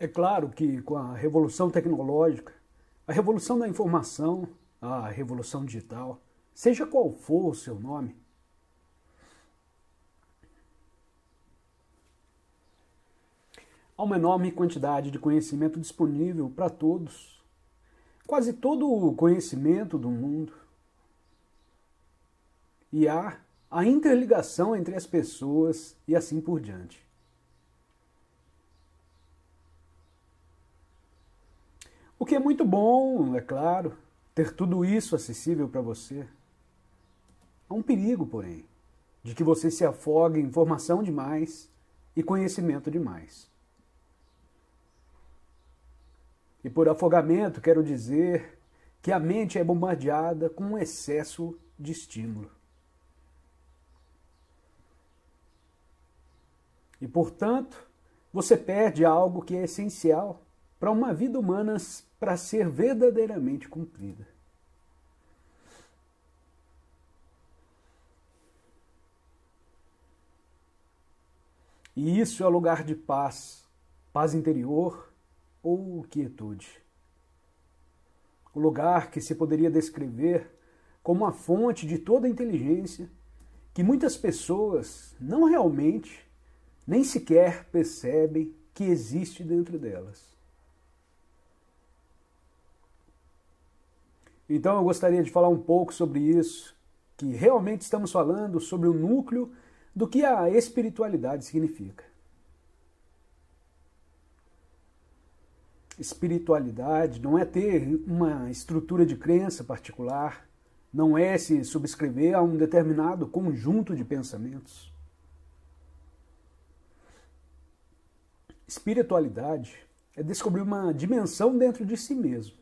É claro que com a revolução tecnológica, a revolução da informação, a revolução digital, seja qual for o seu nome, há uma enorme quantidade de conhecimento disponível para todos. Quase todo o conhecimento do mundo. E há a interligação entre as pessoas e assim por diante. O que é muito bom, é claro, ter tudo isso acessível para você. Há um perigo, porém, de que você se afogue em informação demais e conhecimento demais. E por afogamento quero dizer que a mente é bombardeada com um excesso de estímulo. E, portanto, você perde algo que é essencial para uma vida humana para ser verdadeiramente cumprida. E isso é lugar de paz, paz interior ou quietude. O lugar que se poderia descrever como a fonte de toda a inteligência que muitas pessoas não realmente, nem sequer percebem que existe dentro delas. Então eu gostaria de falar um pouco sobre isso, que realmente estamos falando sobre o núcleo do que a espiritualidade significa. Espiritualidade não é ter uma estrutura de crença particular, não é se subscrever a um determinado conjunto de pensamentos. Espiritualidade é descobrir uma dimensão dentro de si mesmo.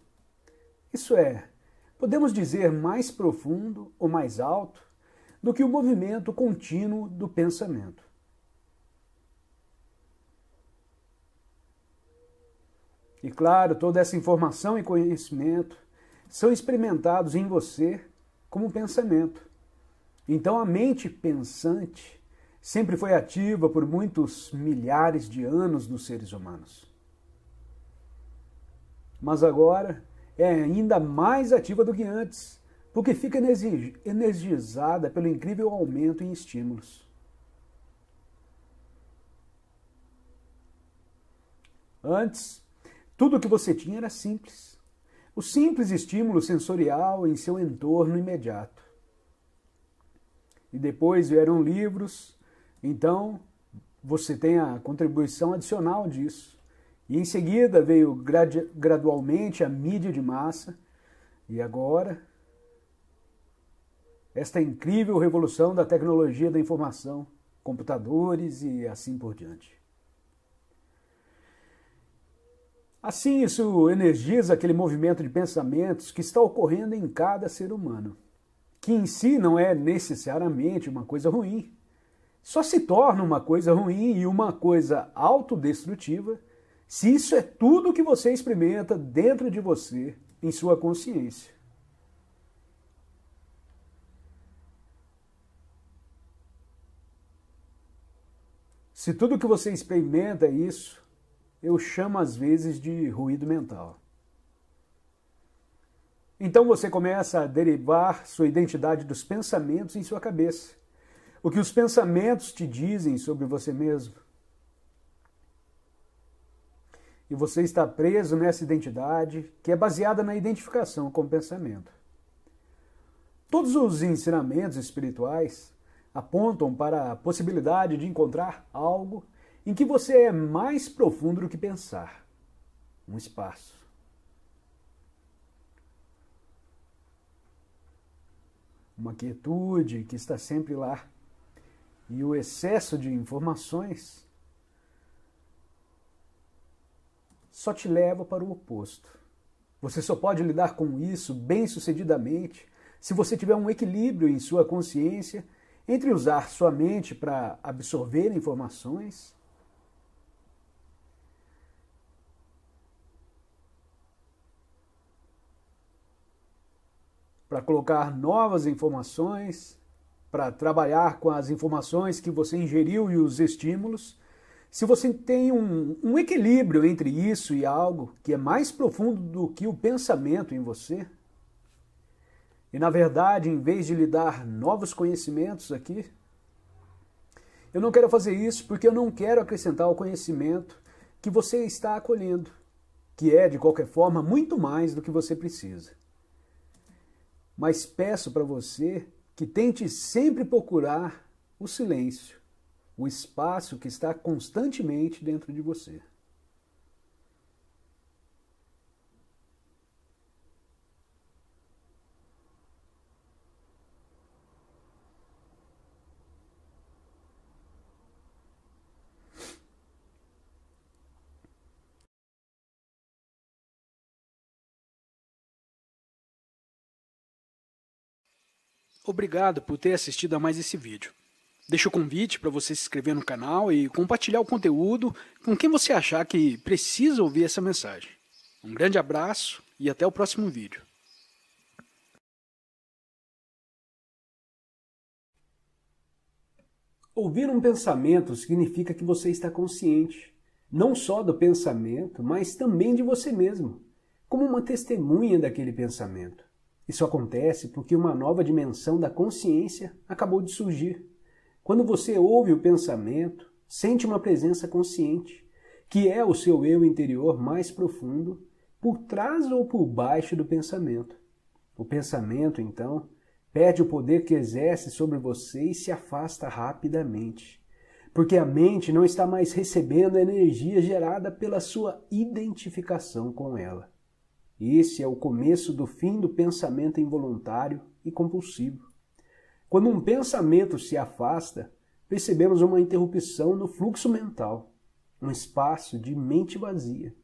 Isso é, podemos dizer mais profundo ou mais alto do que o movimento contínuo do pensamento. E claro, toda essa informação e conhecimento são experimentados em você como pensamento. Então a mente pensante sempre foi ativa por muitos milhares de anos nos seres humanos. Mas agora é ainda mais ativa do que antes, porque fica energizada pelo incrível aumento em estímulos. Antes, tudo o que você tinha era simples. O simples estímulo sensorial em seu entorno imediato. E depois vieram livros, então você tem a contribuição adicional disso. E em seguida veio gradualmente a mídia de massa. E agora, esta incrível revolução da tecnologia da informação, computadores e assim por diante. Assim, isso energiza aquele movimento de pensamentos que está ocorrendo em cada ser humano, que em si não é necessariamente uma coisa ruim. Só se torna uma coisa ruim e uma coisa autodestrutiva se isso é tudo que você experimenta dentro de você, em sua consciência. Se tudo que você experimenta é isso, eu chamo às vezes de ruído mental. Então você começa a derivar sua identidade dos pensamentos em sua cabeça. O que os pensamentos te dizem sobre você mesmo. E você está preso nessa identidade que é baseada na identificação com o pensamento. Todos os ensinamentos espirituais apontam para a possibilidade de encontrar algo em que você é mais profundo do que pensar. Um espaço. Uma quietude que está sempre lá. E o excesso de informações só te leva para o oposto. Você só pode lidar com isso bem-sucedidamente se você tiver um equilíbrio em sua consciência entre usar sua mente para absorver informações para colocar novas informações, para trabalhar com as informações que você ingeriu e os estímulos, Se você tem um equilíbrio entre isso e algo que é mais profundo do que o pensamento em você, e na verdade, em vez de lhe dar novos conhecimentos aqui, eu não quero fazer isso porque eu não quero acrescentar ao conhecimento que você está acolhendo, que é, de qualquer forma, muito mais do que você precisa. Mas peço para você que tente sempre procurar o silêncio, o espaço que está constantemente dentro de você. Obrigado por ter assistido a mais esse vídeo. Deixo o convite para você se inscrever no canal e compartilhar o conteúdo com quem você achar que precisa ouvir essa mensagem. Um grande abraço e até o próximo vídeo. Ouvir um pensamento significa que você está consciente, não só do pensamento, mas também de você mesmo, como uma testemunha daquele pensamento. Isso acontece porque uma nova dimensão da consciência acabou de surgir. Quando você ouve o pensamento, sente uma presença consciente, que é o seu eu interior mais profundo, por trás ou por baixo do pensamento. O pensamento, então, perde o poder que exerce sobre você e se afasta rapidamente, porque a mente não está mais recebendo a energia gerada pela sua identificação com ela. Esse é o começo do fim do pensamento involuntário e compulsivo. Quando um pensamento se afasta, percebemos uma interrupção no fluxo mental, um espaço de mente vazia.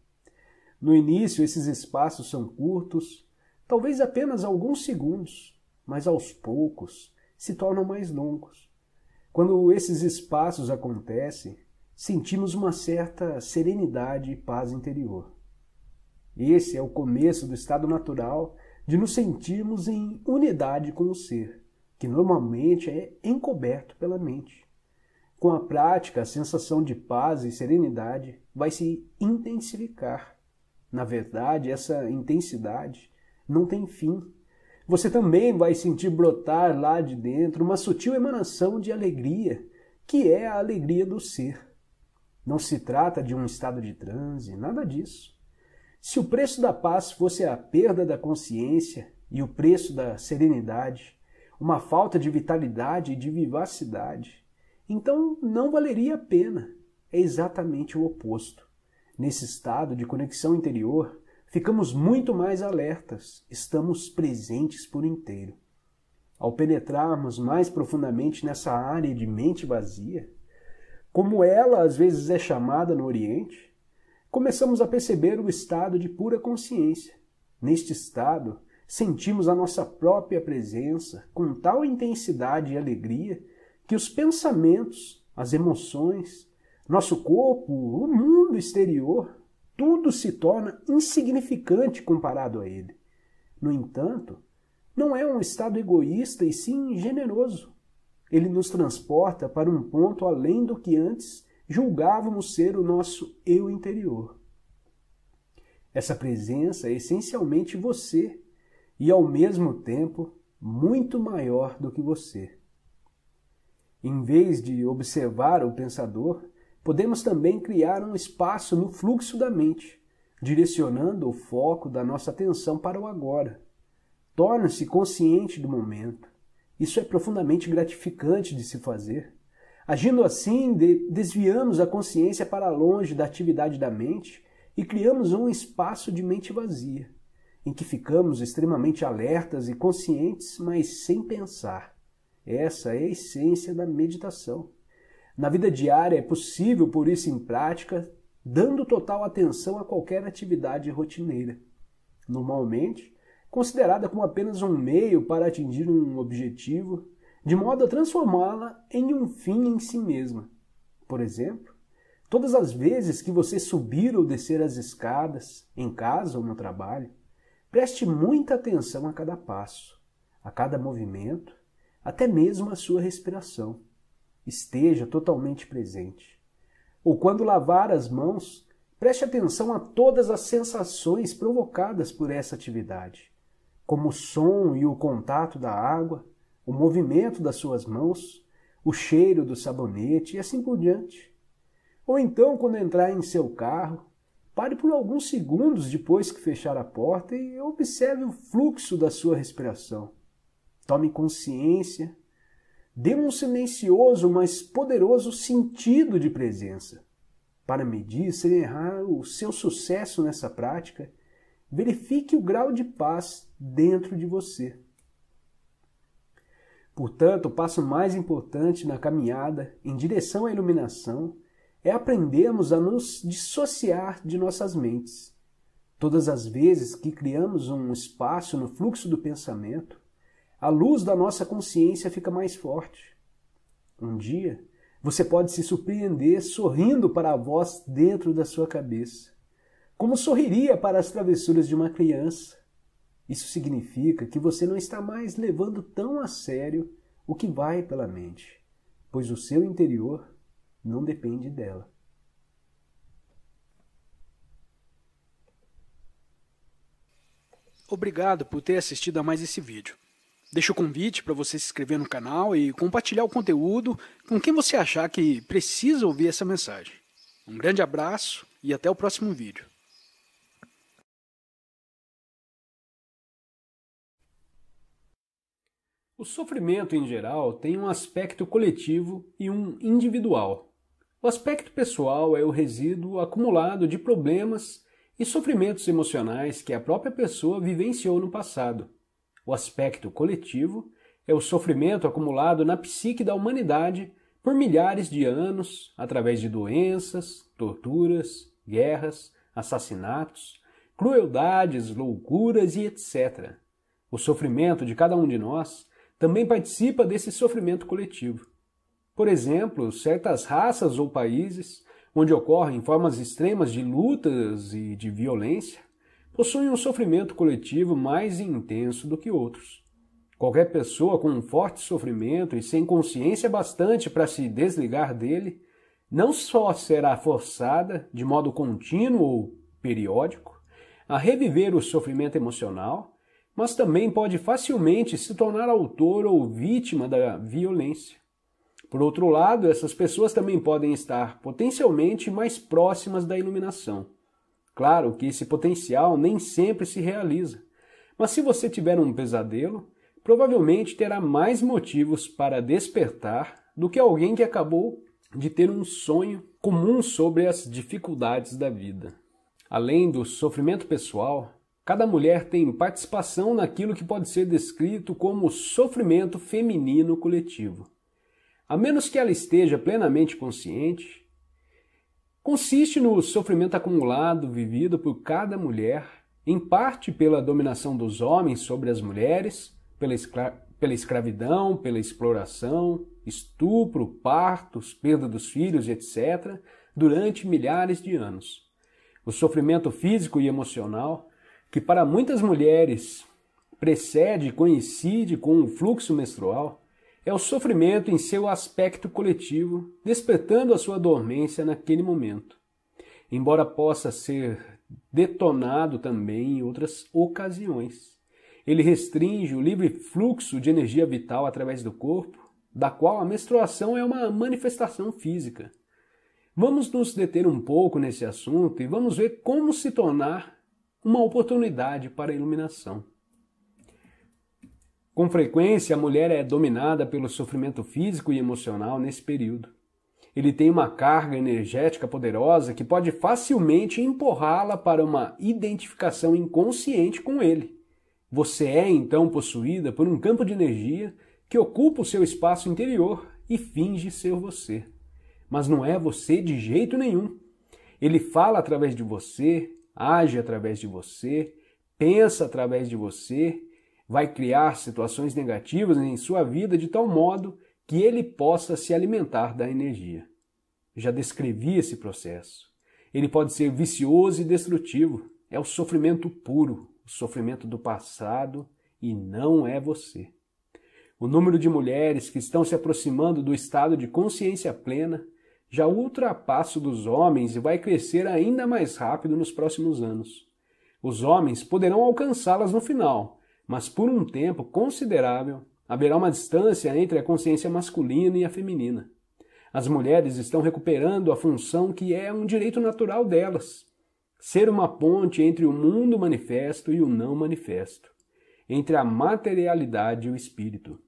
No início, esses espaços são curtos, talvez apenas alguns segundos, mas aos poucos se tornam mais longos. Quando esses espaços acontecem, sentimos uma certa serenidade e paz interior. Esse é o começo do estado natural de nos sentirmos em unidade com o ser, que normalmente é encoberto pela mente. Com a prática, a sensação de paz e serenidade vai se intensificar. Na verdade, essa intensidade não tem fim. Você também vai sentir brotar lá de dentro uma sutil emanação de alegria, que é a alegria do ser. Não se trata de um estado de transe, nada disso. Se o preço da paz fosse a perda da consciência e o preço da serenidade, uma falta de vitalidade e de vivacidade, então não valeria a pena. É exatamente o oposto. Nesse estado de conexão interior, ficamos muito mais alertas, estamos presentes por inteiro. Ao penetrarmos mais profundamente nessa área de mente vazia, como ela às vezes é chamada no Oriente, começamos a perceber o estado de pura consciência. Neste estado, sentimos a nossa própria presença com tal intensidade e alegria que os pensamentos, as emoções, nosso corpo, o mundo exterior, tudo se torna insignificante comparado a ele. No entanto, não é um estado egoísta e sim generoso. Ele nos transporta para um ponto além do que antes julgávamos ser o nosso eu interior. Essa presença é essencialmente você e, ao mesmo tempo, muito maior do que você. Em vez de observar o pensador, podemos também criar um espaço no fluxo da mente, direcionando o foco da nossa atenção para o agora. Torne-se consciente do momento. Isso é profundamente gratificante de se fazer. Agindo assim, desviamos a consciência para longe da atividade da mente e criamos um espaço de mente vazia, em que ficamos extremamente alertas e conscientes, mas sem pensar. Essa é a essência da meditação. Na vida diária é possível pôr isso em prática, dando total atenção a qualquer atividade rotineira, normalmente considerada como apenas um meio para atingir um objetivo, de modo a transformá-la em um fim em si mesma. Por exemplo, todas as vezes que você subir ou descer as escadas, em casa ou no trabalho, preste muita atenção a cada passo, a cada movimento, até mesmo a sua respiração. Esteja totalmente presente. ou quando lavar as mãos, preste atenção a todas as sensações provocadas por essa atividade, como o som e o contato da água, o movimento das suas mãos, o cheiro do sabonete e assim por diante. Ou então, quando entrar em seu carro, pare por alguns segundos depois que fechar a porta e observe o fluxo da sua respiração. Tome consciência, dê um silencioso, mas poderoso sentido de presença. Para medir sem errar o seu sucesso nessa prática, verifique o grau de paz dentro de você. Portanto, o passo mais importante na caminhada em direção à iluminação é aprendermos a nos dissociar de nossas mentes. Todas as vezes que criamos um espaço no fluxo do pensamento, a luz da nossa consciência fica mais forte. Um dia, você pode se surpreender sorrindo para a voz dentro da sua cabeça, como sorriria para as travessuras de uma criança. Isso significa que você não está mais levando tão a sério o que vai pela mente, pois o seu interior não depende dela. Obrigado por ter assistido a mais esse vídeo. Deixo o convite para você se inscrever no canal e compartilhar o conteúdo com quem você achar que precisa ouvir essa mensagem. Um grande abraço e até o próximo vídeo. O sofrimento, em geral, tem um aspecto coletivo e um individual. O aspecto pessoal é o resíduo acumulado de problemas e sofrimentos emocionais que a própria pessoa vivenciou no passado. O aspecto coletivo é o sofrimento acumulado na psique da humanidade por milhares de anos, através de doenças, torturas, guerras, assassinatos, crueldades, loucuras e etc. O sofrimento de cada um de nós também participa desse sofrimento coletivo. Por exemplo, certas raças ou países, onde ocorrem formas extremas de lutas e de violência, possuem um sofrimento coletivo mais intenso do que outros. Qualquer pessoa com um forte sofrimento e sem consciência bastante para se desligar dele, não só será forçada, de modo contínuo ou periódico, a reviver o sofrimento emocional, mas também pode facilmente se tornar autor ou vítima da violência. Por outro lado, essas pessoas também podem estar potencialmente mais próximas da iluminação. Claro que esse potencial nem sempre se realiza, mas se você tiver um pesadelo, provavelmente terá mais motivos para despertar do que alguém que acabou de ter um sonho comum sobre as dificuldades da vida. Além do sofrimento pessoal, cada mulher tem participação naquilo que pode ser descrito como sofrimento feminino coletivo. A menos que ela esteja plenamente consciente, consiste no sofrimento acumulado vivido por cada mulher, em parte pela dominação dos homens sobre as mulheres, pela escravidão, pela exploração, estupro, partos, perda dos filhos, etc., durante milhares de anos. O sofrimento físico e emocional, que para muitas mulheres precede e coincide com o fluxo menstrual, é o sofrimento em seu aspecto coletivo, despertando a sua dormência naquele momento, embora possa ser detonado também em outras ocasiões. Ele restringe o livre fluxo de energia vital através do corpo, da qual a menstruação é uma manifestação física. Vamos nos deter um pouco nesse assunto e vamos ver como se tornar uma oportunidade para a iluminação. Com frequência, a mulher é dominada pelo sofrimento físico e emocional nesse período. Ele tem uma carga energética poderosa que pode facilmente empurrá-la para uma identificação inconsciente com ele. Você é, então, possuída por um campo de energia que ocupa o seu espaço interior e finge ser você. Mas não é você de jeito nenhum. Ele fala através de você, age através de você, pensa através de você, vai criar situações negativas em sua vida de tal modo que ele possa se alimentar da energia. Já descrevi esse processo. Ele pode ser vicioso e destrutivo. É o sofrimento puro, o sofrimento do passado, e não é você. O número de mulheres que estão se aproximando do estado de consciência plena já o ultrapasso dos homens vai crescer ainda mais rápido nos próximos anos. Os homens poderão alcançá-las no final, mas por um tempo considerável haverá uma distância entre a consciência masculina e a feminina. As mulheres estão recuperando a função que é um direito natural delas: ser uma ponte entre o mundo manifesto e o não manifesto, entre a materialidade e o espírito.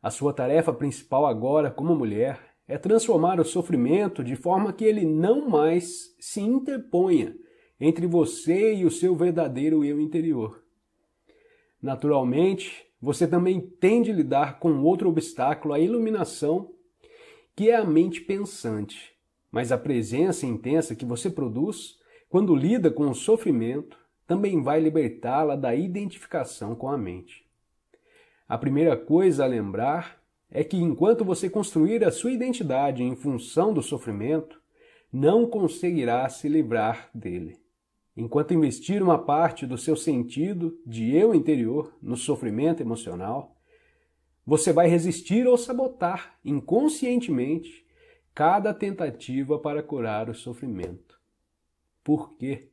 A sua tarefa principal agora, como mulher, é transformar o sofrimento de forma que ele não mais se interponha entre você e o seu verdadeiro eu interior. Naturalmente, você também tem de lidar com outro obstáculo à iluminação, que é a mente pensante. Mas a presença intensa que você produz, quando lida com o sofrimento, também vai libertá-la da identificação com a mente. A primeira coisa a lembrar é que enquanto você construir a sua identidade em função do sofrimento, não conseguirá se livrar dele. Enquanto investir uma parte do seu sentido de eu interior no sofrimento emocional, você vai resistir ou sabotar inconscientemente cada tentativa para curar o sofrimento. Por quê?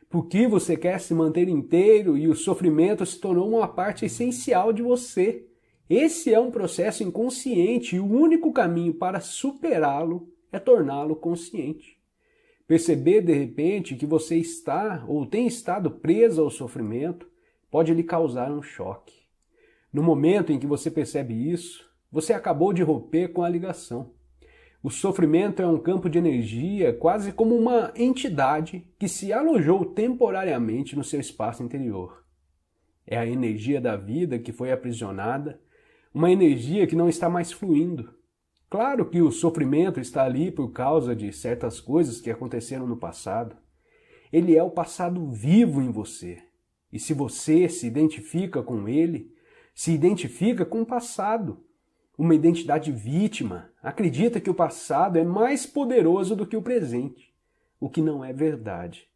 Porque você quer se manter inteiro e o sofrimento se tornou uma parte essencial de você. Esse é um processo inconsciente e o único caminho para superá-lo é torná-lo consciente. Perceber de repente que você está ou tem estado preso ao sofrimento pode lhe causar um choque. No momento em que você percebe isso, você acabou de romper com a ligação. O sofrimento é um campo de energia, quase como uma entidade que se alojou temporariamente no seu espaço interior. É a energia da vida que foi aprisionada, uma energia que não está mais fluindo. Claro que o sofrimento está ali por causa de certas coisas que aconteceram no passado. Ele é o passado vivo em você. E se você se identifica com ele, se identifica com o passado. Uma identidade vítima acredita que o passado é mais poderoso do que o presente, o que não é verdade.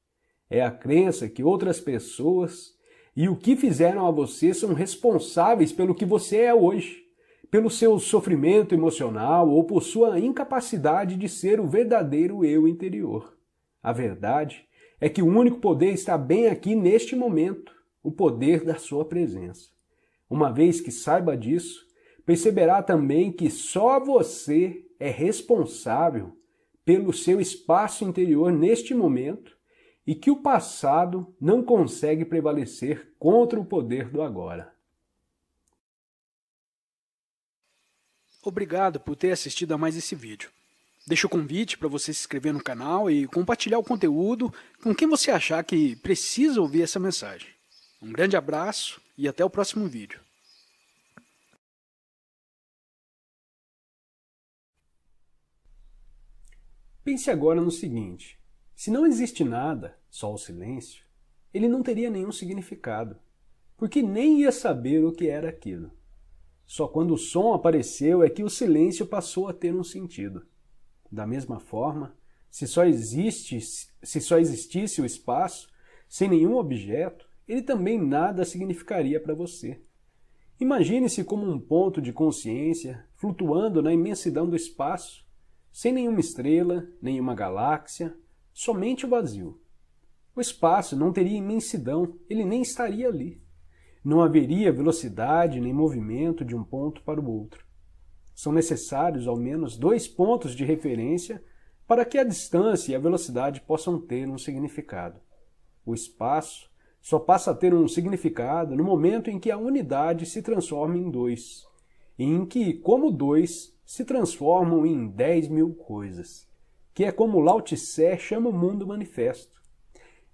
É a crença que outras pessoas e o que fizeram a você são responsáveis pelo que você é hoje, pelo seu sofrimento emocional ou por sua incapacidade de ser o verdadeiro eu interior. A verdade é que o único poder está bem aqui neste momento, o poder da sua presença. Uma vez que saiba disso, perceberá também que só você é responsável pelo seu espaço interior neste momento e que o passado não consegue prevalecer contra o poder do agora. Obrigado por ter assistido a mais esse vídeo. Deixa o convite para você se inscrever no canal e compartilhar o conteúdo com quem você achar que precisa ouvir essa mensagem. Um grande abraço e até o próximo vídeo. Pense agora no seguinte: se não existe nada, só o silêncio, ele não teria nenhum significado, porque nem ia saber o que era aquilo. Só quando o som apareceu é que o silêncio passou a ter um sentido. Da mesma forma, se só existisse o espaço, sem nenhum objeto, ele também nada significaria para você. Imagine-se como um ponto de consciência flutuando na imensidão do espaço, sem nenhuma estrela, nenhuma galáxia, somente o vazio. O espaço não teria imensidão, ele nem estaria ali. Não haveria velocidade nem movimento de um ponto para o outro. São necessários ao menos 2 pontos de referência para que a distância e a velocidade possam ter um significado. O espaço só passa a ter um significado no momento em que a unidade se transforma em 2, e em que, como 2, se transformam em 10.000 coisas, que é como Lao Tse chama o mundo manifesto.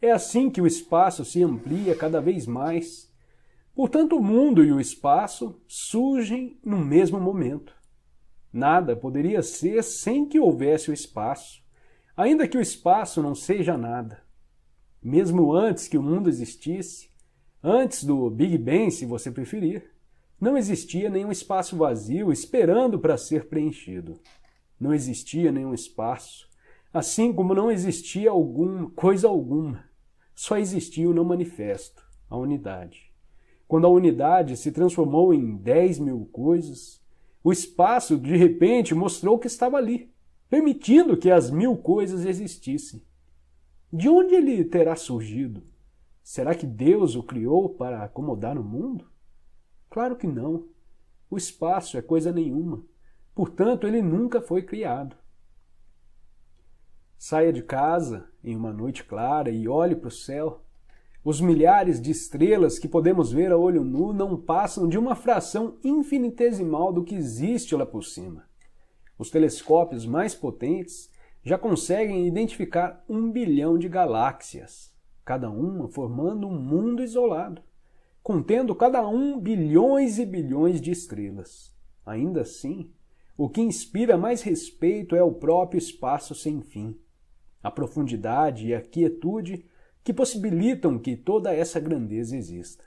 É assim que o espaço se amplia cada vez mais. Portanto, o mundo e o espaço surgem no mesmo momento. Nada poderia ser sem que houvesse o espaço, ainda que o espaço não seja nada. Mesmo antes que o mundo existisse, antes do Big Bang, se você preferir, não existia nenhum espaço vazio esperando para ser preenchido. Não existia nenhum espaço, assim como não existia coisa alguma. Só existia o não manifesto, a unidade. Quando a unidade se transformou em 10.000 coisas, o espaço de repente mostrou que estava ali. permitindo que as 1000 coisas existissem. De onde ele terá surgido? Será que Deus o criou para acomodar o mundo? Claro que não. O espaço é coisa nenhuma. Portanto, ele nunca foi criado. Saia de casa em uma noite clara e olhe para o céu. Os milhares de estrelas que podemos ver a olho nu não passam de uma fração infinitesimal do que existe lá por cima. Os telescópios mais potentes já conseguem identificar 1 bilhão de galáxias, cada uma formando um mundo isolado, contendo cada um bilhões e bilhões de estrelas. Ainda assim, o que inspira mais respeito é o próprio espaço sem fim, a profundidade e a quietude que possibilitam que toda essa grandeza exista.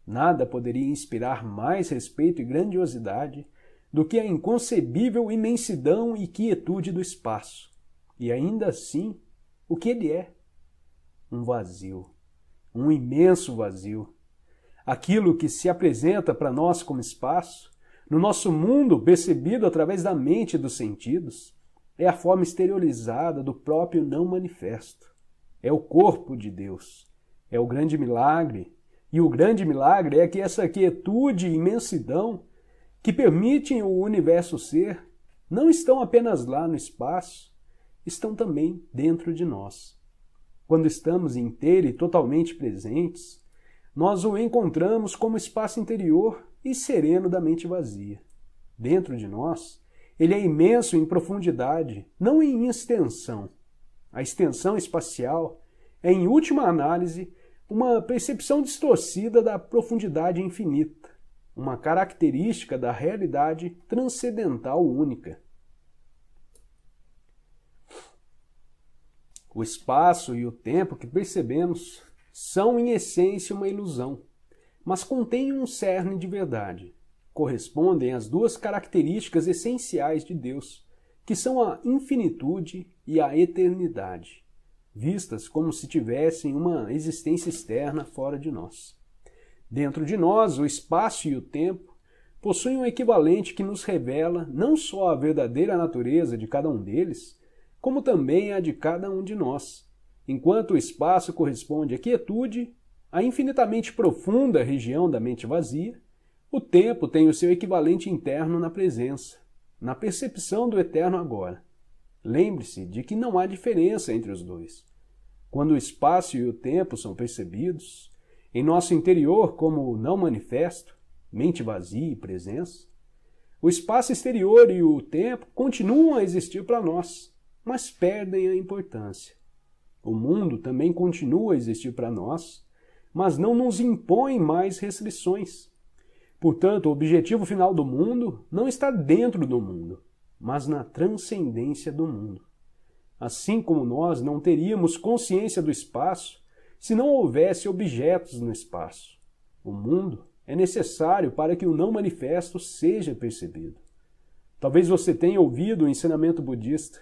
Nada poderia inspirar mais respeito e grandiosidade do que a inconcebível imensidão e quietude do espaço. E ainda assim, o que ele é? Um vazio, um imenso vazio. Aquilo que se apresenta para nós como espaço, no nosso mundo percebido através da mente e dos sentidos, é a forma exteriorizada do próprio não manifesto. É o corpo de Deus. É o grande milagre. E o grande milagre é que essa quietude e imensidão que permitem o universo ser, não estão apenas lá no espaço, estão também dentro de nós. Quando estamos inteiro e totalmente presentes, nós o encontramos como espaço interior e sereno da mente vazia. Dentro de nós, ele é imenso em profundidade, não em extensão. A extensão espacial é, em última análise, uma percepção distorcida da profundidade infinita, uma característica da realidade transcendental única. O espaço e o tempo que percebemos são, em essência, uma ilusão, mas contêm um cerne de verdade. Correspondem às duas características essenciais de Deus, que são a infinitude e a eternidade, vistas como se tivessem uma existência externa fora de nós. Dentro de nós, o espaço e o tempo possuem um equivalente que nos revela não só a verdadeira natureza de cada um deles, como também a de cada um de nós. Enquanto o espaço corresponde à quietude, à infinitamente profunda região da mente vazia, o tempo tem o seu equivalente interno na presença, na percepção do eterno agora. Lembre-se de que não há diferença entre os dois. Quando o espaço e o tempo são percebidos, em nosso interior como não manifesto, mente vazia e presença, o espaço exterior e o tempo continuam a existir para nós, mas perdem a importância. O mundo também continua a existir para nós, mas não nos impõe mais restrições. Portanto, o objetivo final do mundo não está dentro do mundo, mas na transcendência do mundo. Assim como nós não teríamos consciência do espaço se não houvesse objetos no espaço. O mundo é necessário para que o não manifesto seja percebido. Talvez você tenha ouvido o ensinamento budista.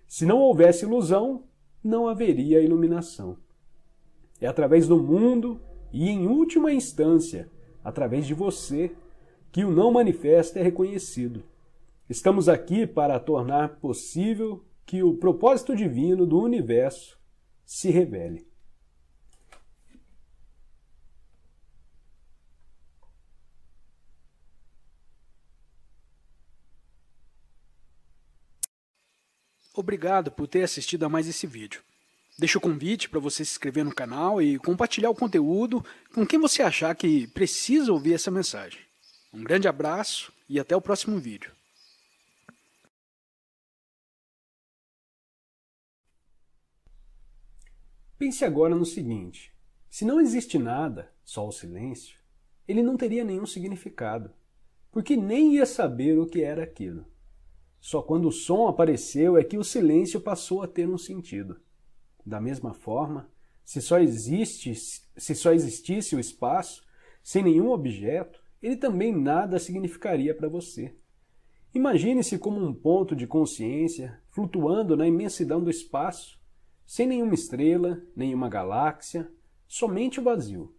Se não houvesse ilusão, não haveria iluminação. É através do mundo e, em última instância, através de você, que o não manifesto é reconhecido. Estamos aqui para tornar possível que o propósito divino do universo se revele. Obrigado por ter assistido a mais esse vídeo. Deixo o convite para você se inscrever no canal e compartilhar o conteúdo com quem você achar que precisa ouvir essa mensagem. Um grande abraço e até o próximo vídeo. Pense agora no seguinte: se não existe nada, só o silêncio, ele não teria nenhum significado, porque nem ia saber o que era aquilo. Só quando o som apareceu é que o silêncio passou a ter um sentido. Da mesma forma, se só existisse o espaço, sem nenhum objeto, ele também nada significaria para você. Imagine-se como um ponto de consciência flutuando na imensidão do espaço, sem nenhuma estrela, nenhuma galáxia, somente o vazio.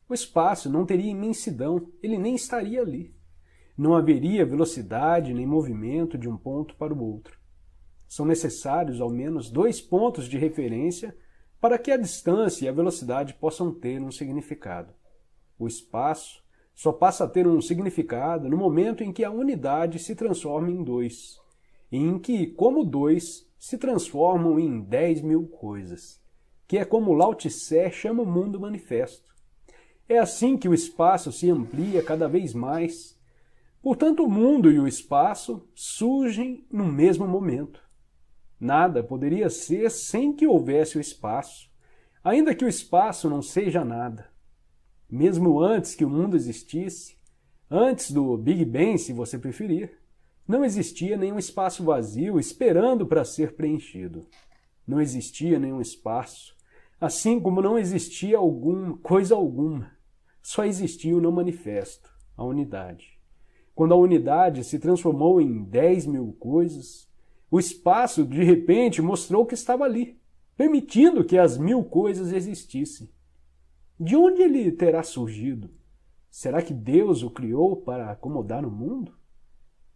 O espaço não teria imensidão, ele nem estaria ali. Não haveria velocidade nem movimento de um ponto para o outro. São necessários ao menos 2 pontos de referência para que a distância e a velocidade possam ter um significado. O espaço só passa a ter um significado no momento em que a unidade se transforma em 2, e em que, como 2, se transformam em 10.000 coisas, que é como Lao Tse chama o mundo manifesto. É assim que o espaço se amplia cada vez mais. Portanto, o mundo e o espaço surgem no mesmo momento. Nada poderia ser sem que houvesse o espaço, ainda que o espaço não seja nada. Mesmo antes que o mundo existisse, antes do Big Bang, se você preferir, não existia nenhum espaço vazio esperando para ser preenchido. Não existia nenhum espaço, assim como não existia coisa alguma. Só existia o não manifesto, a unidade. Quando a unidade se transformou em 10.000 coisas, o espaço, de repente, mostrou que estava ali, permitindo que as 1.000 coisas existissem. De onde ele terá surgido? Será que Deus o criou para acomodar o mundo?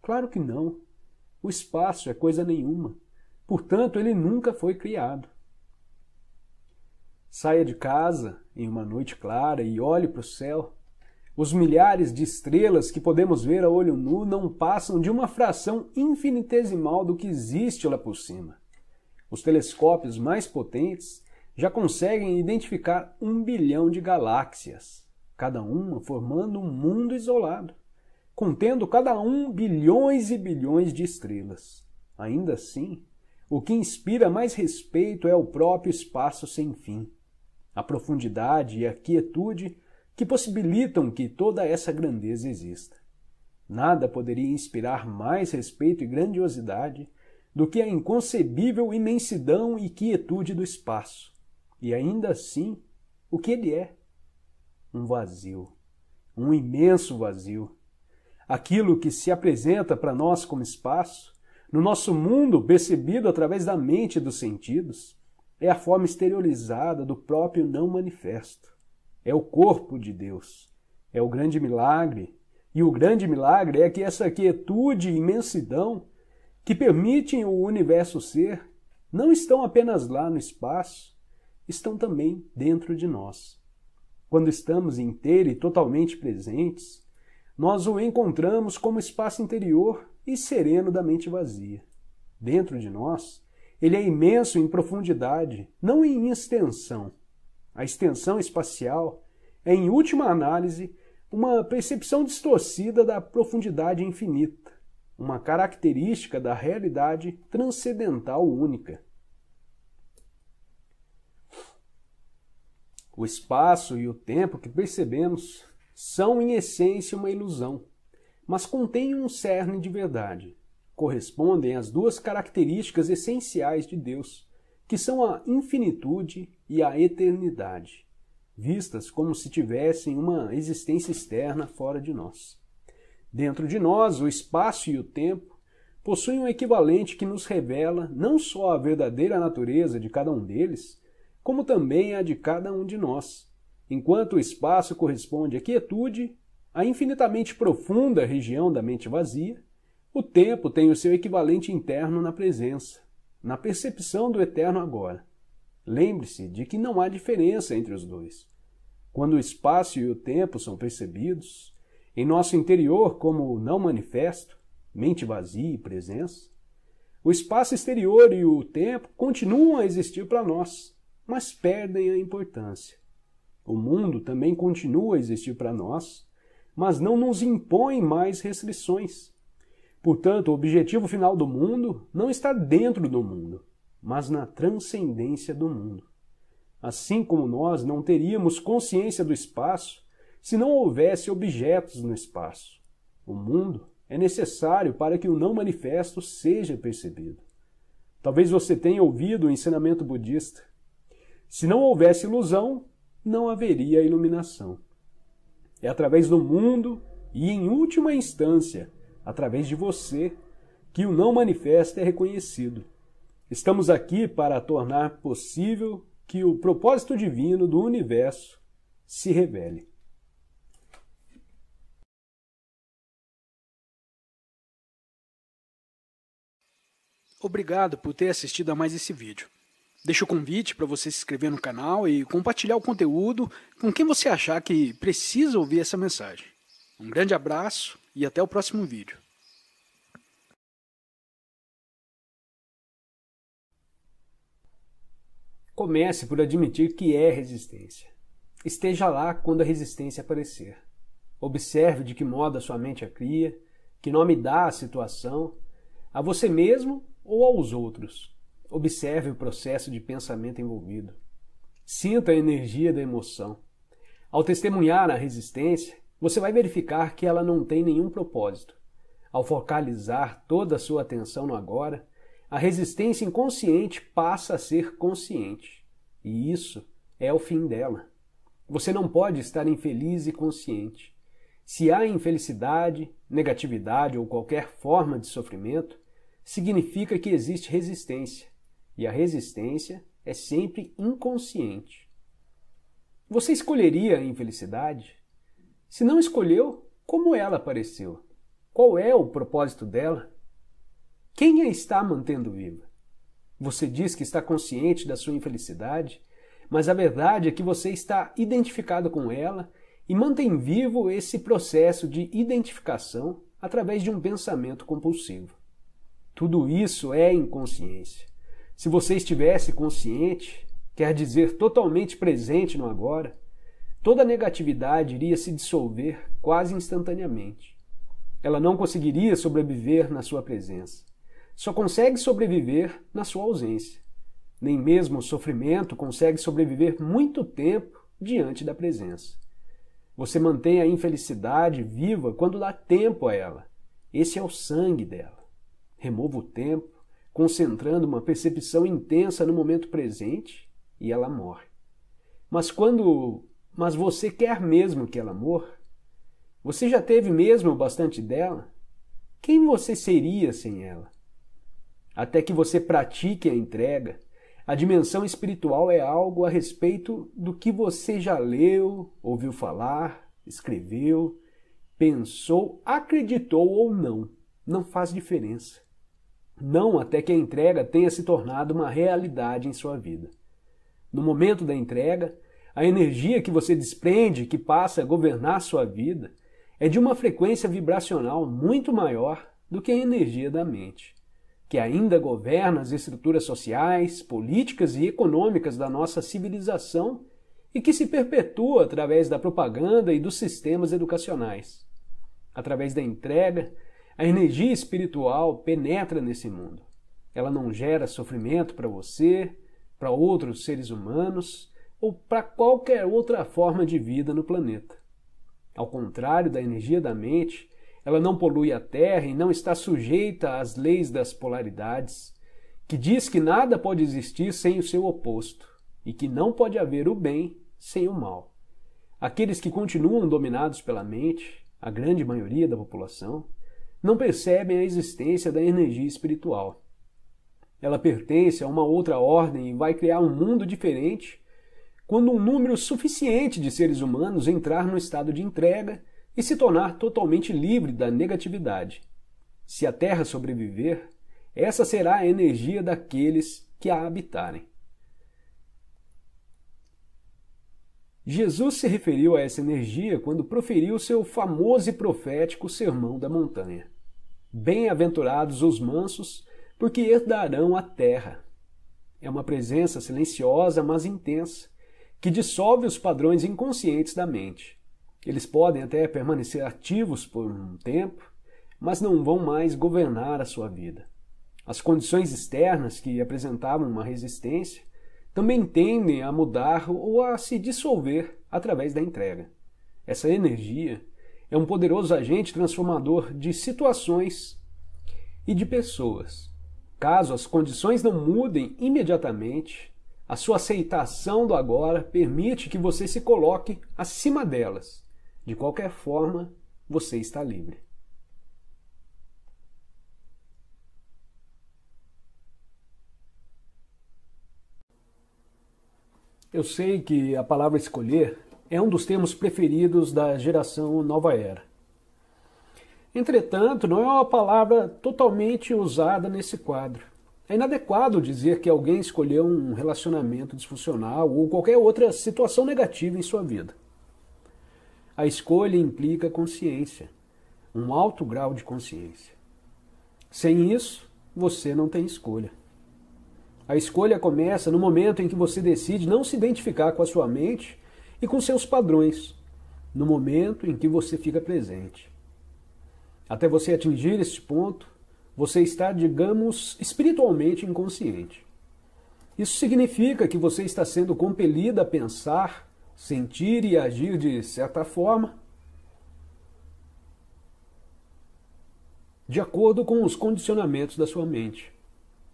Claro que não. O espaço é coisa nenhuma. Portanto, ele nunca foi criado. Saia de casa em uma noite clara e olhe para o céu. Os milhares de estrelas que podemos ver a olho nu não passam de uma fração infinitesimal do que existe lá por cima. Os telescópios mais potentes já conseguem identificar 1 bilhão de galáxias, cada uma formando um mundo isolado, contendo cada um bilhões e bilhões de estrelas. Ainda assim, o que inspira mais respeito é o próprio espaço sem fim, a profundidade e a quietude que possibilitam que toda essa grandeza exista. Nada poderia inspirar mais respeito e grandiosidade do que a inconcebível imensidão e quietude do espaço. E ainda assim, o que ele é? Um vazio, um imenso vazio. Aquilo que se apresenta para nós como espaço, no nosso mundo percebido através da mente e dos sentidos, é a forma exteriorizada do próprio não manifesto. É o corpo de Deus. É o grande milagre. E o grande milagre é que essa quietude e imensidão que permitem o universo ser, não estão apenas lá no espaço, estão também dentro de nós. Quando estamos inteira e totalmente presentes, nós o encontramos como espaço interior e sereno da mente vazia. Dentro de nós, ele é imenso em profundidade, não em extensão. A extensão espacial é, em última análise, uma percepção distorcida da profundidade infinita, uma característica da realidade transcendental única. O espaço e o tempo que percebemos são, em essência, uma ilusão, mas contêm um cerne de verdade. Correspondem às 2 características essenciais de Deus, que são a infinitude e a eternidade, vistas como se tivessem uma existência externa fora de nós. Dentro de nós, o espaço e o tempo possuem um equivalente que nos revela não só a verdadeira natureza de cada um deles, como também a de cada um de nós. Enquanto o espaço corresponde à quietude, à infinitamente profunda região da mente vazia, o tempo tem o seu equivalente interno na presença, na percepção do eterno agora. Lembre-se de que não há diferença entre os dois. Quando o espaço e o tempo são percebidos, em nosso interior como não manifesto, mente vazia e presença, o espaço exterior e o tempo continuam a existir para nós, mas perdem a importância. O mundo também continua a existir para nós, mas não nos impõe mais restrições. Portanto, o objetivo final do mundo não está dentro do mundo, mas na transcendência do mundo. Assim como nós não teríamos consciência do espaço se não houvesse objetos no espaço. O mundo é necessário para que o não manifesto seja percebido. Talvez você tenha ouvido o ensinamento budista. Se não houvesse ilusão, não haveria iluminação. É através do mundo e, em última instância, através de você, que o não manifesto é reconhecido. Estamos aqui para tornar possível que o propósito divino do universo se revele. Obrigado por ter assistido a mais esse vídeo. Deixo o convite para você se inscrever no canal e compartilhar o conteúdo com quem você achar que precisa ouvir essa mensagem. Um grande abraço e até o próximo vídeo. Comece por admitir que é resistência. Esteja lá quando a resistência aparecer. Observe de que modo a sua mente a cria, que nome dá à situação, a você mesmo ou aos outros. Observe o processo de pensamento envolvido. Sinta a energia da emoção. Ao testemunhar a resistência, você vai verificar que ela não tem nenhum propósito. Ao focalizar toda a sua atenção no agora, a resistência inconsciente passa a ser consciente. E isso é o fim dela. Você não pode estar infeliz e consciente. Se há infelicidade, negatividade ou qualquer forma de sofrimento, significa que existe resistência. E a resistência é sempre inconsciente. Você escolheria a infelicidade? Se não escolheu, como ela apareceu? Qual é o propósito dela? Quem a está mantendo viva? Você diz que está consciente da sua infelicidade, mas a verdade é que você está identificado com ela e mantém vivo esse processo de identificação através de um pensamento compulsivo. Tudo isso é inconsciência. Se você estivesse consciente, quer dizer totalmente presente no agora, toda negatividade iria se dissolver quase instantaneamente. Ela não conseguiria sobreviver na sua presença. Só consegue sobreviver na sua ausência. Nem mesmo o sofrimento consegue sobreviver muito tempo diante da presença. Você mantém a infelicidade viva quando dá tempo a ela. Esse é o sangue dela. Remova o tempo, concentrando uma percepção intensa no momento presente, e ela morre. Mas você quer mesmo que ela morra? Você já teve mesmo bastante dela? Quem você seria sem ela? Até que você pratique a entrega, a dimensão espiritual é algo a respeito do que você já leu, ouviu falar, escreveu, pensou, acreditou ou não. Não faz diferença. Não até que a entrega tenha se tornado uma realidade em sua vida. No momento da entrega, a energia que você desprende, que passa a governar sua vida, é de uma frequência vibracional muito maior do que a energia da mente, que ainda governa as estruturas sociais, políticas e econômicas da nossa civilização e que se perpetua através da propaganda e dos sistemas educacionais. Através da entrega, a energia espiritual penetra nesse mundo. Ela não gera sofrimento para você, para outros seres humanos ou para qualquer outra forma de vida no planeta. Ao contrário da energia da mente, ela não polui a Terra e não está sujeita às leis das polaridades, que diz que nada pode existir sem o seu oposto e que não pode haver o bem sem o mal. Aqueles que continuam dominados pela mente, a grande maioria da população, não percebem a existência da energia espiritual. Ela pertence a uma outra ordem e vai criar um mundo diferente quando um número suficiente de seres humanos entrar no estado de entrega e se tornar totalmente livre da negatividade. Se a Terra sobreviver, essa será a energia daqueles que a habitarem. Jesus se referiu a essa energia quando proferiu seu famoso e profético Sermão da Montanha. Bem-aventurados os mansos, porque herdarão a terra. É uma presença silenciosa, mas intensa, que dissolve os padrões inconscientes da mente. Eles podem até permanecer ativos por um tempo, mas não vão mais governar a sua vida. As condições externas que apresentavam uma resistência também tendem a mudar ou a se dissolver através da entrega. Essa energia é um poderoso agente transformador de situações e de pessoas. Caso as condições não mudem imediatamente, a sua aceitação do agora permite que você se coloque acima delas. De qualquer forma, você está livre. Eu sei que a palavra escolher é um dos termos preferidos da geração Nova Era. Entretanto, não é uma palavra totalmente usada nesse quadro. É inadequado dizer que alguém escolheu um relacionamento disfuncional ou qualquer outra situação negativa em sua vida. A escolha implica consciência, um alto grau de consciência. Sem isso, você não tem escolha. A escolha começa no momento em que você decide não se identificar com a sua mente e com seus padrões, no momento em que você fica presente. Até você atingir este ponto, você está, digamos, espiritualmente inconsciente. Isso significa que você está sendo compelido a pensar, sentir e agir de certa forma, de acordo com os condicionamentos da sua mente.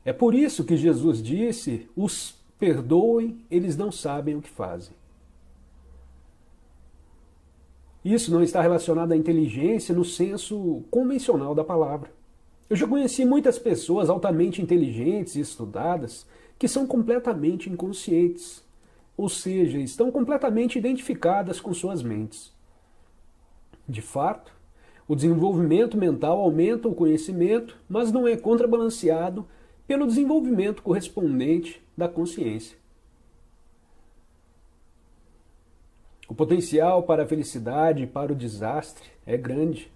É por isso que Jesus disse: os perdoem, eles não sabem o que fazem. Isso não está relacionado à inteligência no senso convencional da palavra. Eu já conheci muitas pessoas altamente inteligentes e estudadas que são completamente inconscientes, ou seja, estão completamente identificadas com suas mentes. De fato, o desenvolvimento mental aumenta o conhecimento, mas não é contrabalanceado pelo desenvolvimento correspondente da consciência. O potencial para a felicidade e para o desastre é grande.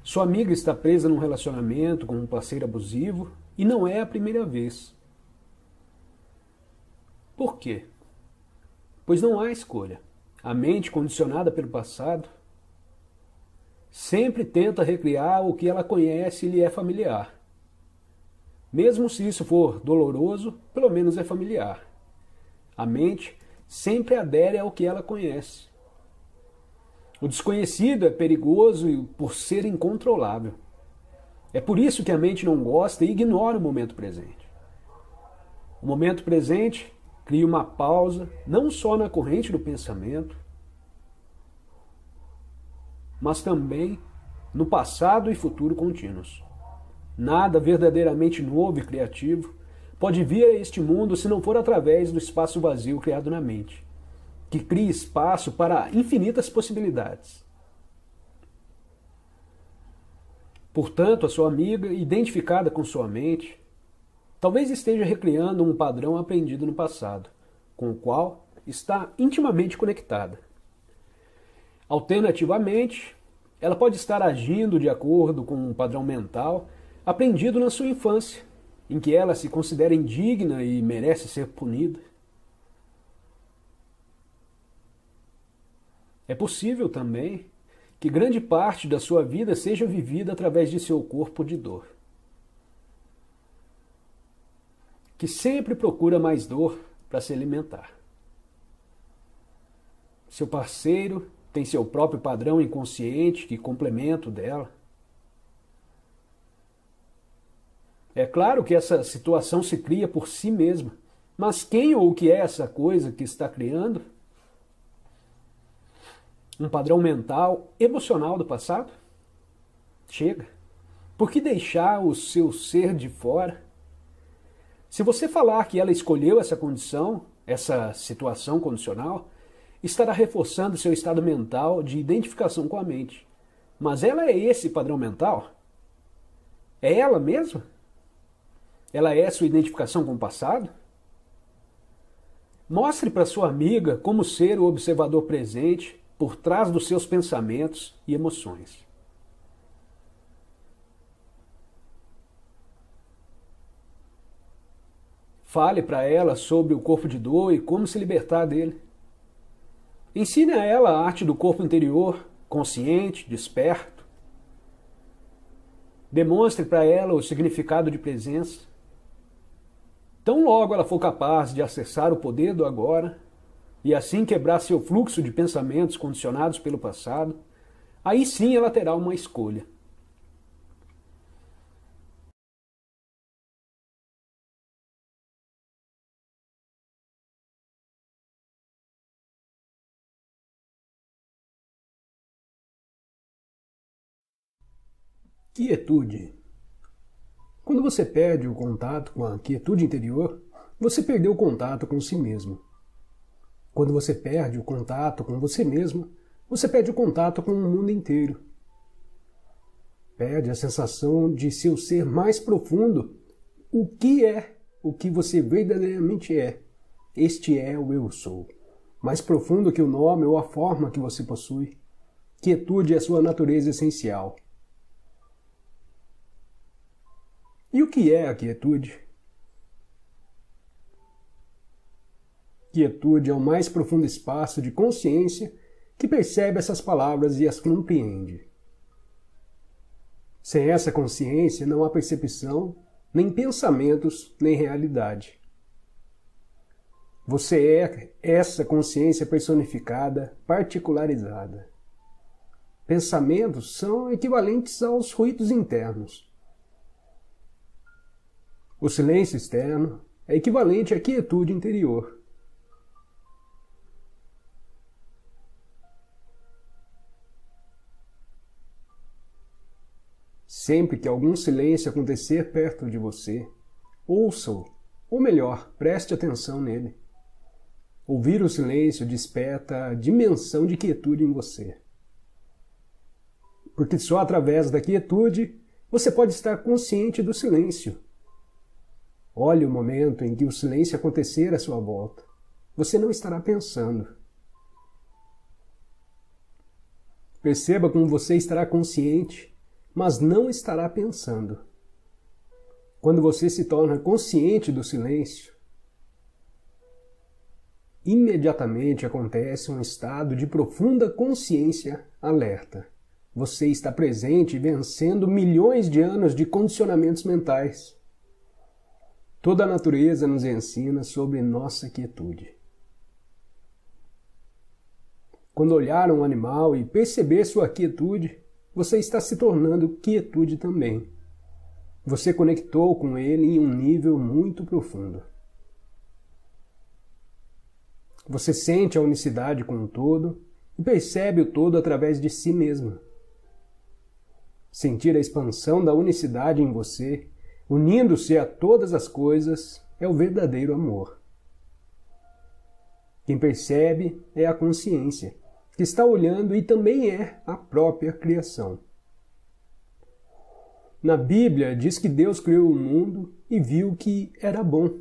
Sua amiga está presa num relacionamento com um parceiro abusivo e não é a primeira vez. Por quê? Pois não há escolha. A mente, condicionada pelo passado, sempre tenta recriar o que ela conhece e lhe é familiar. Mesmo se isso for doloroso, pelo menos é familiar. A mente sempre adere ao que ela conhece. O desconhecido é perigoso por ser incontrolável. É por isso que a mente não gosta e ignora o momento presente. O momento presente cria uma pausa, não só na corrente do pensamento, mas também no passado e futuro contínuos. Nada verdadeiramente novo e criativo pode vir a este mundo se não for através do espaço vazio criado na mente, que cria espaço para infinitas possibilidades. Portanto, a sua amiga, identificada com sua mente, talvez esteja recriando um padrão aprendido no passado, com o qual está intimamente conectada. Alternativamente, ela pode estar agindo de acordo com um padrão mental aprendido na sua infância, em que ela se considera indigna e merece ser punida. É possível também que grande parte da sua vida seja vivida através de seu corpo de dor, que sempre procura mais dor para se alimentar. Seu parceiro tem seu próprio padrão inconsciente que complementa o dela. É claro que essa situação se cria por si mesma, mas quem ou o que é essa coisa que está criando? Um padrão mental, emocional do passado? Chega. Por que deixar o seu ser de fora? Se você falar que ela escolheu essa condição, essa situação condicional, estará reforçando seu estado mental de identificação com a mente. Mas ela é esse padrão mental? É ela mesma? Ela é sua identificação com o passado? Mostre para sua amiga como ser o observador presente por trás dos seus pensamentos e emoções. Fale para ela sobre o corpo de dor e como se libertar dele. Ensine a ela a arte do corpo interior, consciente, desperto. Demonstre para ela o significado de presença. Tão logo ela for capaz de acessar o poder do agora e assim quebrar seu fluxo de pensamentos condicionados pelo passado, aí sim ela terá uma escolha. Quietude. Quando você perde o contato com a quietude interior, você perdeu o contato com si mesmo. Quando você perde o contato com você mesmo, você perde o contato com o mundo inteiro. perde a sensação de seu ser mais profundo. O que é o que você verdadeiramente é? Este é o eu sou. Mais profundo que o nome ou a forma que você possui. Quietude é a sua natureza essencial. E o que é a quietude? Quietude é o mais profundo espaço de consciência que percebe essas palavras e as compreende. Sem essa consciência não há percepção, nem pensamentos, nem realidade. Você é essa consciência personificada, particularizada. Pensamentos são equivalentes aos ruídos internos. O silêncio externo é equivalente à quietude interior. Sempre que algum silêncio acontecer perto de você, ouça-o, ou melhor, preste atenção nele. Ouvir o silêncio desperta a dimensão de quietude em você. Porque só através da quietude você pode estar consciente do silêncio. Olhe o momento em que o silêncio acontecer à sua volta. Você não estará pensando. Perceba como você estará consciente, mas não estará pensando. Quando você se torna consciente do silêncio, imediatamente acontece um estado de profunda consciência alerta. Você está presente e vencendo milhões de anos de condicionamentos mentais. Toda a natureza nos ensina sobre nossa quietude. Quando olhar um animal e perceber sua quietude, você está se tornando quietude também. Você conectou com ele em um nível muito profundo. Você sente a unicidade com o todo e percebe o todo através de si mesmo. Sentir a expansão da unicidade em você, unindo-se a todas as coisas, é o verdadeiro amor. Quem percebe é a consciência, que está olhando e também é a própria criação. Na Bíblia diz que Deus criou o mundo e viu que era bom.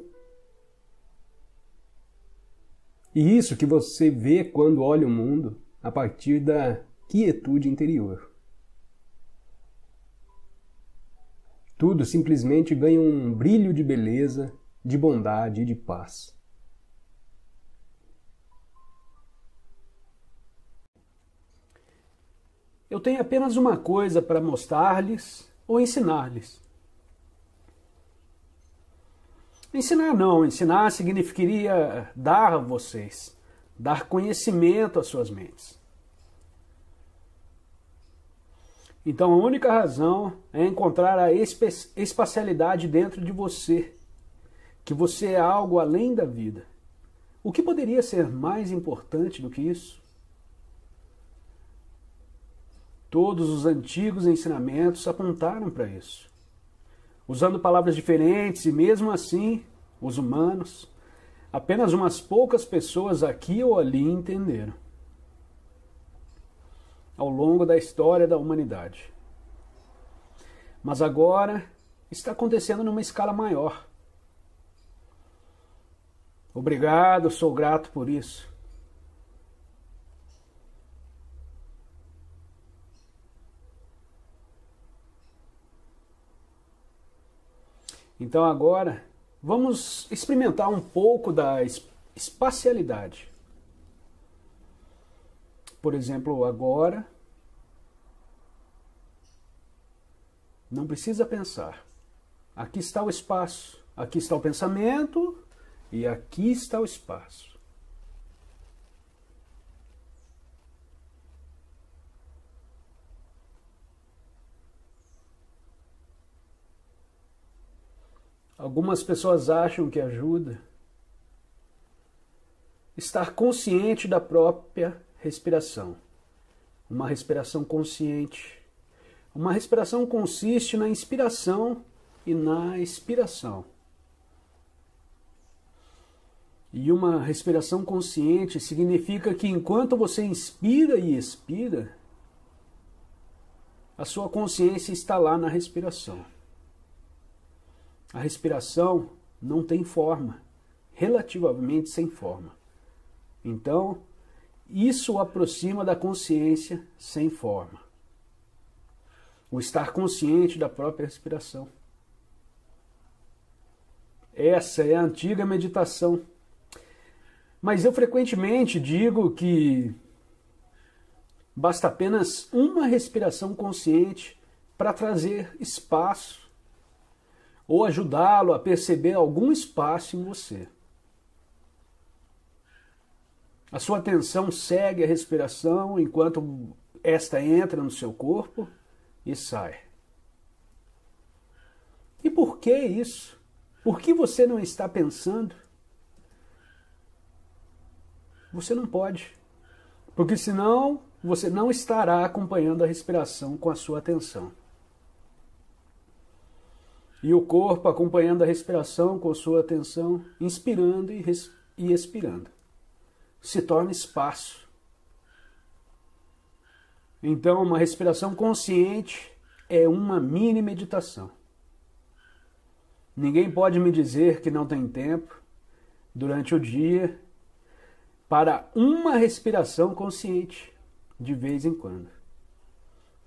E isso que você vê quando olha o mundo, a partir da quietude interior. Tudo simplesmente ganha um brilho de beleza, de bondade e de paz. Eu tenho apenas uma coisa para mostrar-lhes ou ensinar-lhes. Ensinar não, ensinar significaria dar a vocês, dar conhecimento às suas mentes. Então a única razão é encontrar a espacialidade dentro de você, que você é algo além da vida. O que poderia ser mais importante do que isso? Todos os antigos ensinamentos apontaram para isso. Usando palavras diferentes e mesmo assim, os humanos, apenas umas poucas pessoas aqui ou ali entenderam. Ao longo da história da humanidade. Mas agora está acontecendo numa escala maior. Obrigado, sou grato por isso. Então agora, vamos experimentar um pouco da espacialidade. Por exemplo, agora, não precisa pensar. Aqui está o espaço, aqui está o pensamento e aqui está o espaço. Algumas pessoas acham que ajuda estar consciente da própria respiração. Uma respiração consciente. Uma respiração consiste na inspiração e na expiração. E uma respiração consciente significa que enquanto você inspira e expira, a sua consciência está lá na respiração. A respiração não tem forma, relativamente sem forma. Então, isso o aproxima da consciência sem forma. O estar consciente da própria respiração. Essa é a antiga meditação. Mas eu frequentemente digo que basta apenas uma respiração consciente para trazer espaço ou ajudá-lo a perceber algum espaço em você. A sua atenção segue a respiração enquanto esta entra no seu corpo e sai. E por que isso? Por que você não está pensando? Você não pode. Porque senão você não estará acompanhando a respiração com a sua atenção. E o corpo acompanhando a respiração com a sua atenção, inspirando e expirando. Se torna espaço. Então, uma respiração consciente é uma mini meditação. Ninguém pode me dizer que não tem tempo durante o dia para uma respiração consciente, de vez em quando.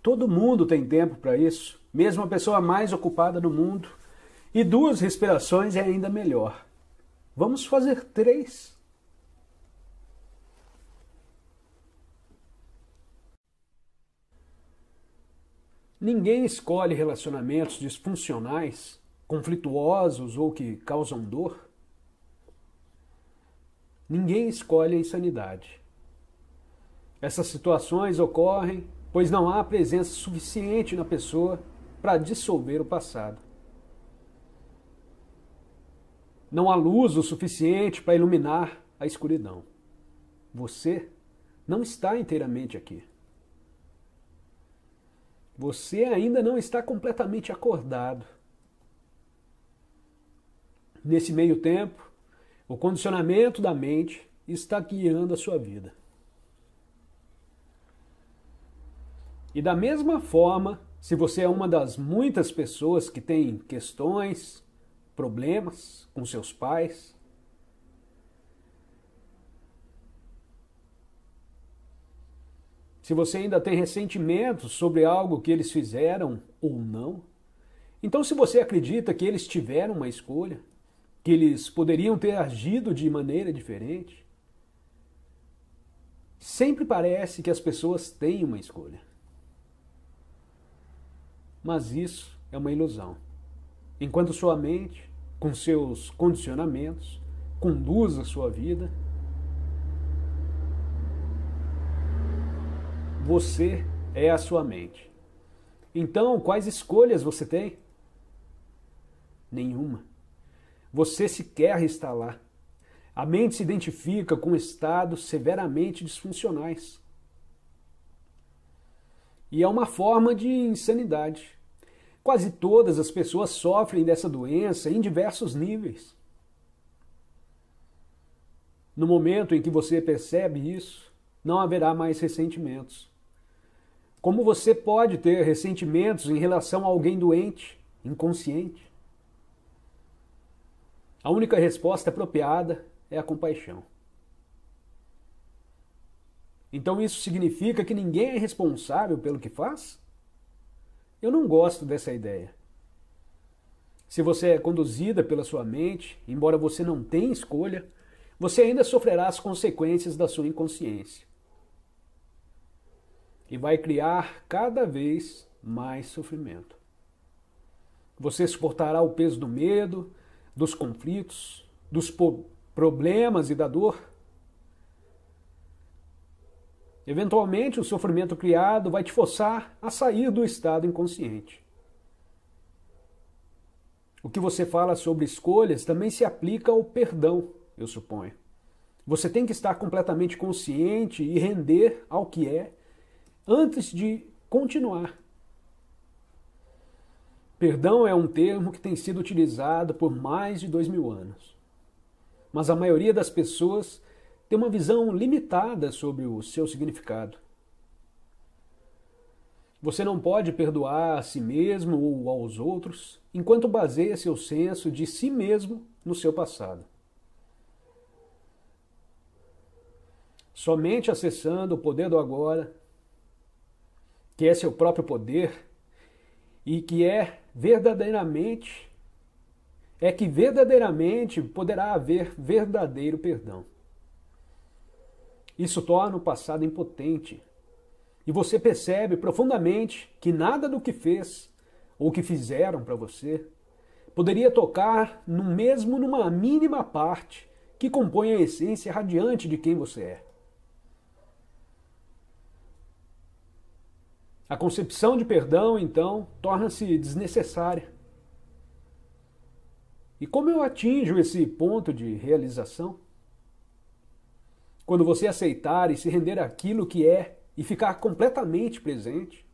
Todo mundo tem tempo para isso, mesmo a pessoa mais ocupada do mundo. E 2 respirações é ainda melhor. Vamos fazer 3. Ninguém escolhe relacionamentos disfuncionais, conflituosos ou que causam dor. Ninguém escolhe a insanidade. Essas situações ocorrem pois não há presença suficiente na pessoa para dissolver o passado. Não há luz o suficiente para iluminar a escuridão. Você não está inteiramente aqui. Você ainda não está completamente acordado. Nesse meio tempo, o condicionamento da mente está guiando a sua vida. E da mesma forma, se você é uma das muitas pessoas que tem questões, problemas com seus pais, se você ainda tem ressentimentos sobre algo que eles fizeram ou não, então se você acredita que eles tiveram uma escolha, que eles poderiam ter agido de maneira diferente, sempre parece que as pessoas têm uma escolha. Mas isso é uma ilusão. Enquanto sua mente, com seus condicionamentos, conduz a sua vida, você é a sua mente. Então, quais escolhas você tem? Nenhuma. Você sequer está lá. A mente se identifica com estados severamente disfuncionais. E é uma forma de insanidade. Quase todas as pessoas sofrem dessa doença em diversos níveis. No momento em que você percebe isso, não haverá mais ressentimentos. Como você pode ter ressentimentos em relação a alguém doente, inconsciente? A única resposta apropriada é a compaixão. Então isso significa que ninguém é responsável pelo que faz? Eu não gosto dessa ideia. Se você é conduzida pela sua mente, embora você não tenha escolha, você ainda sofrerá as consequências da sua inconsciência. E vai criar cada vez mais sofrimento. Você suportará o peso do medo, dos conflitos, dos problemas e da dor. Eventualmente, o sofrimento criado vai te forçar a sair do estado inconsciente. O que você fala sobre escolhas também se aplica ao perdão, eu suponho. Você tem que estar completamente consciente e render ao que é antes de continuar. Perdão é um termo que tem sido utilizado por mais de 2000 anos. Mas a maioria das pessoas tem uma visão limitada sobre o seu significado. Você não pode perdoar a si mesmo ou aos outros enquanto baseia seu senso de si mesmo no seu passado. Somente acessando o poder do agora, que é seu próprio poder, e que verdadeiramente poderá haver verdadeiro perdão. Isso torna o passado impotente. E você percebe profundamente que nada do que fez ou que fizeram para você poderia tocar mesmo numa mínima parte que compõe a essência radiante de quem você é. A concepção de perdão, então, torna-se desnecessária. E como eu atinjo esse ponto de realização? Quando você aceitar e se render àquilo que é e ficar completamente presente,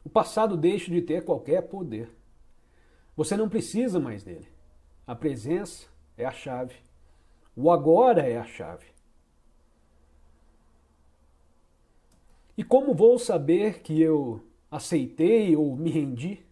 o passado deixa de ter qualquer poder. Você não precisa mais dele. A presença é a chave. O agora é a chave. E como vou saber que eu aceitei ou me rendi?